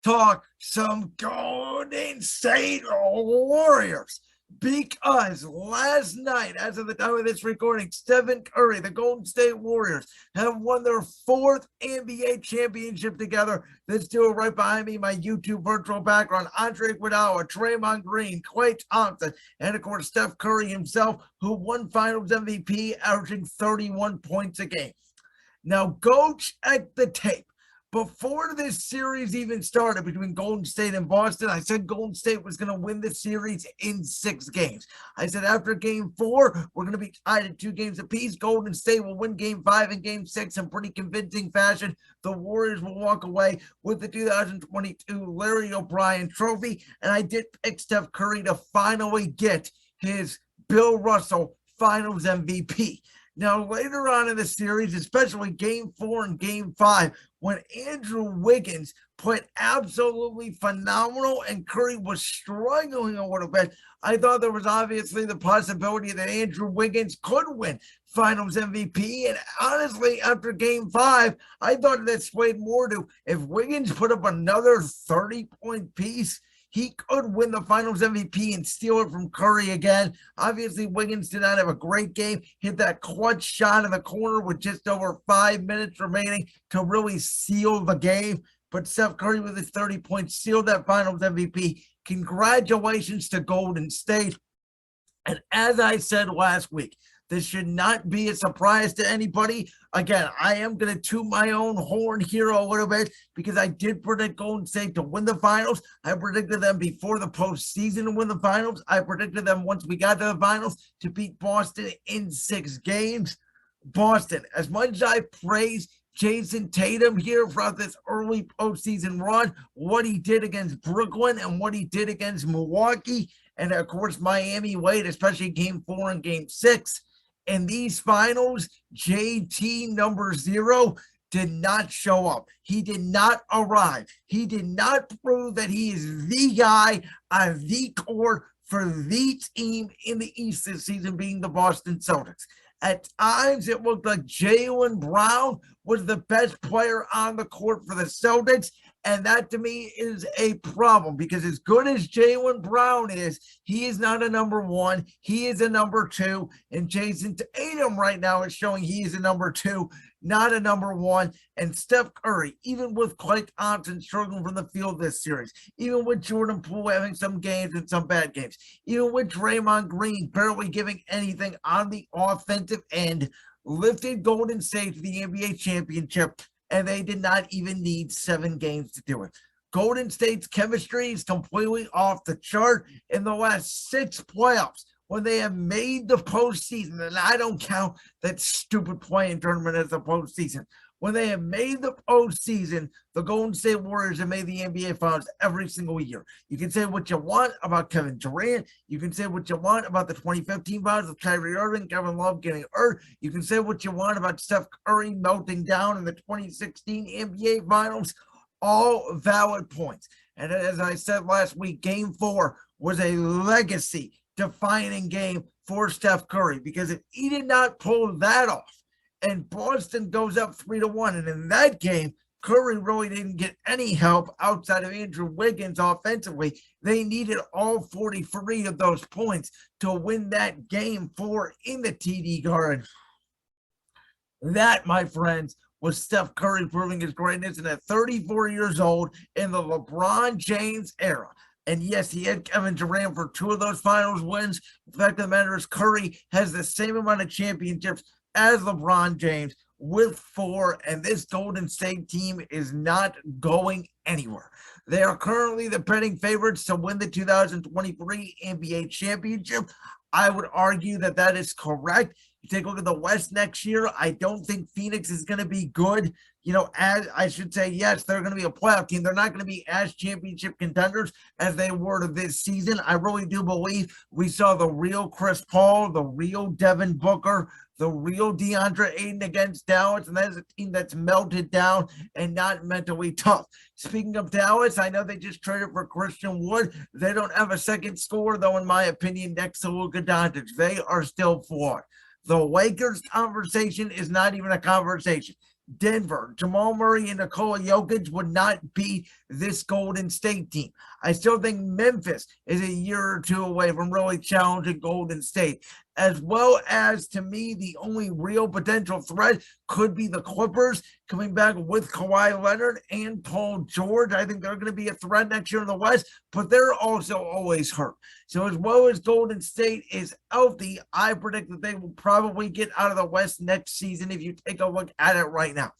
talk some Golden State Warriors because last night, as of the time of this recording, Stephen Curry, the Golden State Warriors, have won their fourth NBA championship together. This duo right behind me, my YouTube virtual background, Andre Iguodala, Draymond Green, Klay Thompson, and of course Steph Curry himself, who won Finals MVP, averaging 31 points a game. Now go check the tape. Before this series even started between Golden State and Boston, I said Golden State was going to win the series in 6 games. I said after game 4, we're going to be tied at 2 games apiece. Golden State will win game 5 and game 6 in pretty convincing fashion. The Warriors will walk away with the 2022 Larry O'Brien trophy. And I did pick Steph Curry to finally get his Bill Russell Finals MVP. Now, later on in the series, especially game 4 and game 5, when Andrew Wiggins played absolutely phenomenal and Curry was struggling a little bit, I thought there was obviously the possibility that Andrew Wiggins could win Finals MVP. And honestly, after game 5, I thought that swayed more to if Wiggins put up another 30-point piece, he could win the Finals MVP and steal it from Curry again. Obviously, Wiggins did not have a great game. Hit that clutch shot in the corner with just over 5 minutes remaining to really seal the game. But Steph Curry with his 30 points sealed that Finals MVP. Congratulations to Golden State. And as I said last week, this should not be a surprise to anybody. Again, I am going to toot my own horn here a little bit because I did predict Golden State to win the finals. I predicted them before the postseason to win the finals. I predicted them once we got to the finals to beat Boston in 6 games. Boston, as much as I praise Jason Tatum here throughout this early postseason run, what he did against Brooklyn and what he did against Milwaukee, and of course Miami late, especially game 4 and game 6. In these finals, JT number 0 did not show up. He did not arrive. He did not prove that he is the guy on the court for the team in the East this season, being the Boston Celtics. At times, it looked like Jaylen Brown was the best player on the court for the Celtics. And that to me is a problem because as good as Jaylen Brown is, he is not a number 1. He is a number 2. And Jason Tatum right now is showing he is a number 2, not a number 1. And Steph Curry, even with Klay Thompson struggling from the field this series, even with Jordan Poole having some games and some bad games, even with Draymond Green barely giving anything on the offensive end, lifted Golden State to the NBA championship. And they did not even need 7 games to do it. Golden State's chemistry is completely off the chart in the last 6 playoffs when they have made the postseason. And I don't count that stupid playing tournament as the postseason. When they have made the postseason, the Golden State Warriors have made the NBA Finals every single year. You can say what you want about Kevin Durant. You can say what you want about the 2015 Finals with Kyrie Irving, Kevin Love getting hurt. You can say what you want about Steph Curry melting down in the 2016 NBA Finals. All valid points. And as I said last week, Game 4 was a legacy-defining game for Steph Curry because if he did not pull that off, and Boston goes up 3-1. And in that game, Curry really didn't get any help outside of Andrew Wiggins offensively. They needed all 43 of those points to win that game 4 in the TD Garden. That, my friends, was Steph Curry proving his greatness and at 34 years old in the LeBron James era. And yes, he had Kevin Durant for 2 of those finals wins. The fact of the matter is Curry has the same amount of championships as LeBron James with 4, and this Golden State team is not going anywhere. They are currently the betting favorites to win the 2023 NBA championship. I would argue that that is correct. You take a look at the West next year, I don't think Phoenix is going to be good. You know, as I should say, yes, they're going to be a playoff team. They're not going to be as championship contenders as they were this season. I really do believe we saw the real Chris Paul, the real Devin Booker, the real DeAndre Ayton against Dallas, and that is a team that's melted down and not mentally tough. Speaking of Dallas, I know they just traded for Christian Wood. They don't have a second scorer, though, in my opinion, next to Luka Doncic. They are still flawed. The Lakers conversation is not even a conversation. Denver, Jamal Murray and Nikola Jokic would not beat this Golden State team. I still think Memphis is a year or two away from really challenging Golden State. As well as, to me, the only real potential threat could be the Clippers coming back with Kawhi Leonard and Paul George. I think they're going to be a threat next year in the West, but they're also always hurt. So as well as Golden State is healthy, I predict that they will probably get out of the West next season if you take a look at it right now.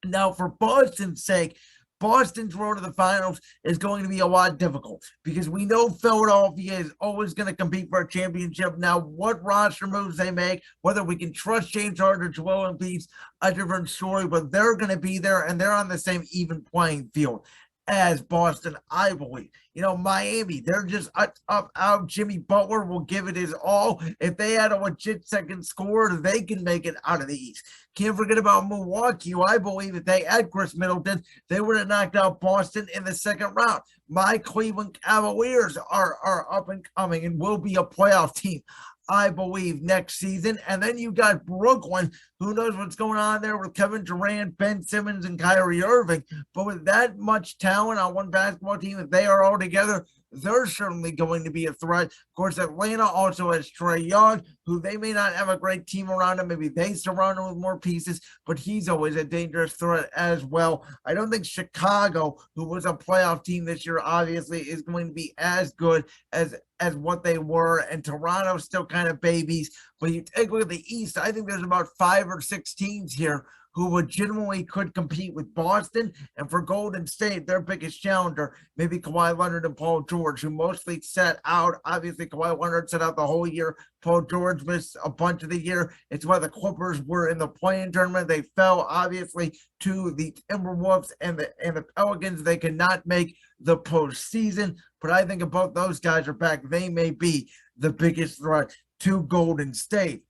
Now, for Boston's sake, Boston's road to the finals is going to be a lot difficult because we know Philadelphia is always going to compete for a championship. Now, what roster moves they make, whether we can trust James Harden or Joel Embiid's a different story, but they're going to be there and they're on the same even playing field as Boston, I believe. Miami, they're just up out. Jimmy Butler will give it his all. If they had a legit second scorer, they can make it out of the East. Can't forget about Milwaukee. I believe if they had Chris Middleton, they would have knocked out Boston in the second round. My Cleveland Cavaliers are up and coming and will be a playoff team, I believe, next season. And then you got Brooklyn. Who knows what's going on there with Kevin Durant, Ben Simmons, and Kyrie Irving. But with that much talent on one basketball team, if they are all together, they're certainly going to be a threat. Of course, Atlanta also has Trae Young, who they may not have a great team around him. Maybe they surround him with more pieces, but he's always a dangerous threat as well. I don't think Chicago, who was a playoff team this year, obviously is going to be as good as what they were, and Toronto's still kind of babies. But you take a look at the East, I think there's about 5 or 6 teams here who legitimately could compete with Boston. And for Golden State, their biggest challenger, maybe Kawhi Leonard and Paul George, who mostly sat out. Obviously, Kawhi Leonard sat out the whole year. Paul George missed a bunch of the year. It's why the Clippers were in the play-in tournament. They fell, obviously, to the Timberwolves and the Pelicans. They cannot make the postseason. But I think if both those guys are back, they may be the biggest threat to Golden State.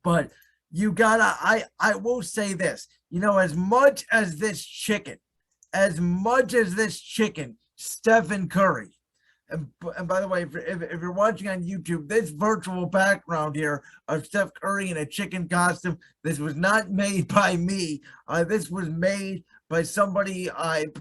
But you gotta, I will say this, as much as this chicken, Stephen Curry, and by the way, if you're watching on YouTube, this virtual background here of Steph Curry in a chicken costume, this was not made by me. This was made by somebody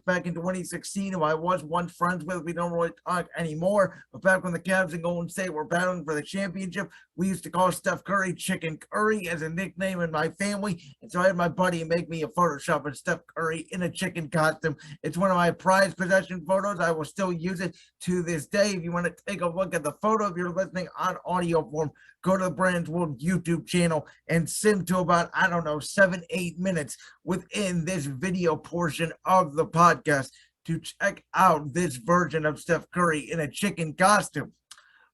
back in 2016 who I was once friends with. We don't really talk anymore, but back when the Cavs and Golden State were battling for the championship, we used to call Steph Curry Chicken Curry as a nickname in my family. And so I had my buddy make me a Photoshop of Steph Curry in a chicken costume. It's one of my prized possession photos. I will still use it to this day. If you want to take a look at the photo, if you're listening on audio form, go to the Brand's World YouTube channel and sim to about, 7-8 minutes within this video portion of the podcast to check out this version of Steph Curry in a chicken costume.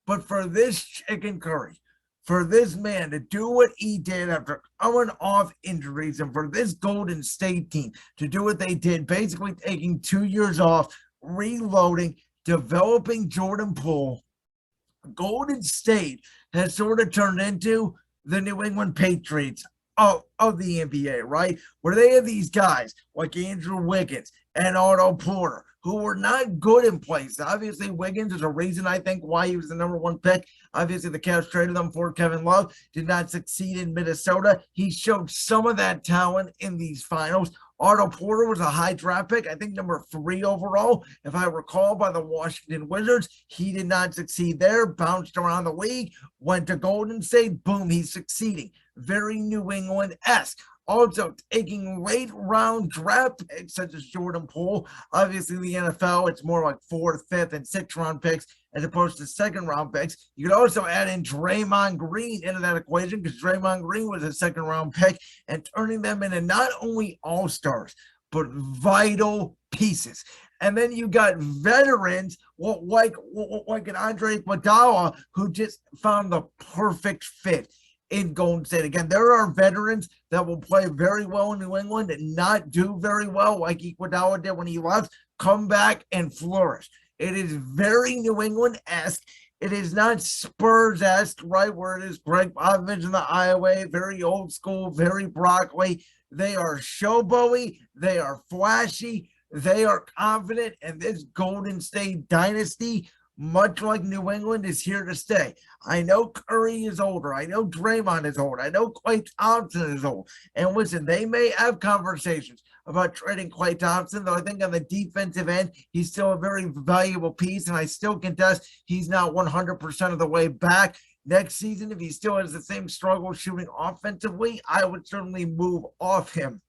But for this chicken Curry, for this man to do what he did after coming off injuries, and for this Golden State team to do what they did, basically taking 2 years off, reloading, developing Jordan Poole, Golden State has sort of turned into the New England Patriots of the NBA, right? Where they have these guys like Andrew Wiggins and Otto Porter who were not good in place. Obviously, Wiggins is a reason, I think, why he was the number 1 pick. Obviously, the Cavs traded him for Kevin Love, did not succeed in Minnesota. He showed some of that talent in these finals. Otto Porter was a high draft pick, I think number 3 overall, if I recall, by the Washington Wizards. He did not succeed there, bounced around the league, went to Golden State, boom, he's succeeding. Very New England-esque. Also taking late round draft picks such as Jordan Poole. Obviously, in the NFL, it's more like 4th, 5th, and 6th round picks as opposed to 2nd round picks. You could also add in Draymond Green into that equation because Draymond Green was a 2nd round pick, and turning them into not only all-stars, but vital pieces. And then you got veterans like an Andre Iguodala who just found the perfect fit in Golden State. Again, there are veterans that will play very well in New England and not do very well like Iguodala did when he left, come back and flourish. It is very New England-esque. It is not Spurs-esque, right, where it is Greg Popovich in the Iowa, very old school, very broccoli. They are showboaty. They are flashy. They are confident. And this Golden State dynasty, much like New England, is here to stay. I know Curry is older. I know Draymond is old. I know Klay Thompson is old. And listen, they may have conversations about trading Klay Thompson, though I think on the defensive end, he's still a very valuable piece, and I still contest he's not 100% of the way back. Next season, if he still has the same struggle shooting offensively, I would certainly move off him.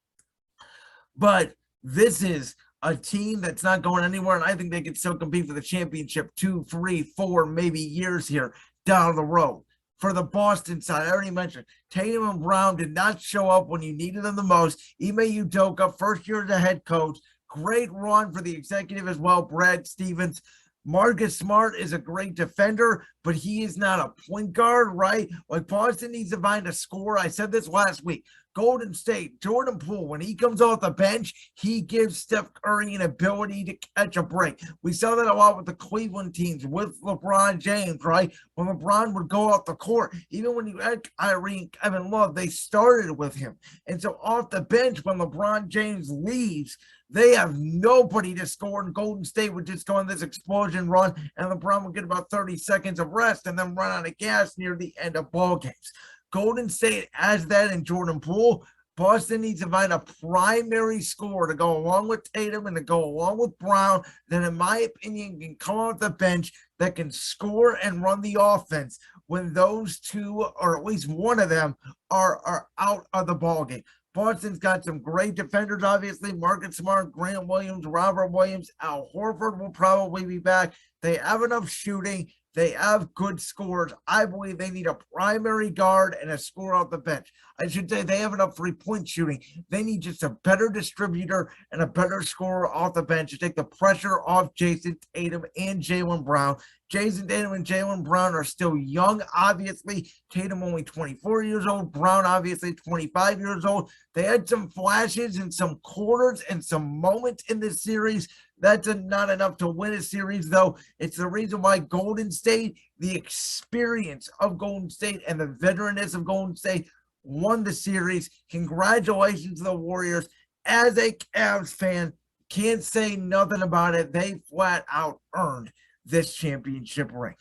But this is a team that's not going anywhere, and I think they can still compete for the championship 2, 3, 4, maybe years here down the road. For the Boston side, I already mentioned Tatum and Brown did not show up when you needed them the most. Ime Udoka, first year as a head coach, great run for the executive as well, Brad Stevens. Marcus Smart is a great defender, but he is not a point guard, right? Like Boston needs to find a scorer. I said this last week. Golden State, Jordan Poole, when he comes off the bench, he gives Steph Curry an ability to catch a break. We saw that a lot with the Cleveland teams, with LeBron James, right? When LeBron would go off the court, even when you had Kyrie and Kevin Love, they started with him. And so off the bench, when LeBron James leaves, they have nobody to score, and Golden State would just go on this explosion run, and LeBron would get about 30 seconds of rest and then run out of gas near the end of ball games. Golden State has that in Jordan Poole. Boston needs to find a primary scorer to go along with Tatum and to go along with Brown that, in my opinion, can come off the bench that can score and run the offense when those two, or at least one of them, are out of the ballgame. Boston's got some great defenders, obviously. Marcus Smart, Grant Williams, Robert Williams, Al Horford will probably be back. They have enough shooting. They have good scorers. I believe they need a primary guard and a scorer off the bench. I should say they have enough three-point shooting. They need just a better distributor and a better scorer off the bench to take the pressure off Jason Tatum and Jaylen Brown. Jason Tatum and Jaylen Brown are still young, obviously. Tatum only 24 years old. Brown obviously 25 years old. They had some flashes and some quarters and some moments in this series. That's not enough to win a series, though. It's the reason why Golden State, the experience of Golden State and the veteranness of Golden State, won the series. Congratulations to the Warriors. As a Cavs fan, can't say nothing about it. They flat out earned this championship ring.